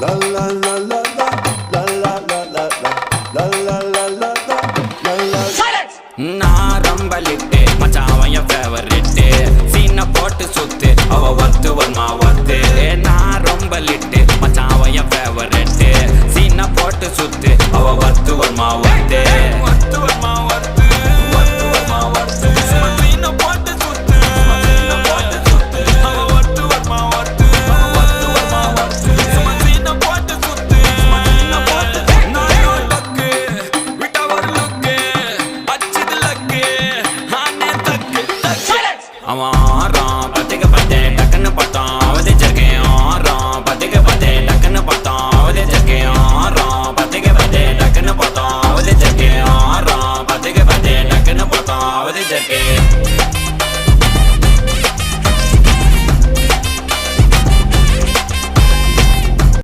La la la la la la la la la la la la la la la. Silence. நான் ரொம்ப lid மச்சான் அவன் என் ஃபேவரிட்டு சீனை போட்டு சுத்து அவ ஒத்து வருமா ஒத்து நான் ரொம்ப லிட்டு மச்சான் அவன் என் ஃபேவரிட்டு சீனை போட்டு சுத்து அவ ஒத்து வருமா ஒத்து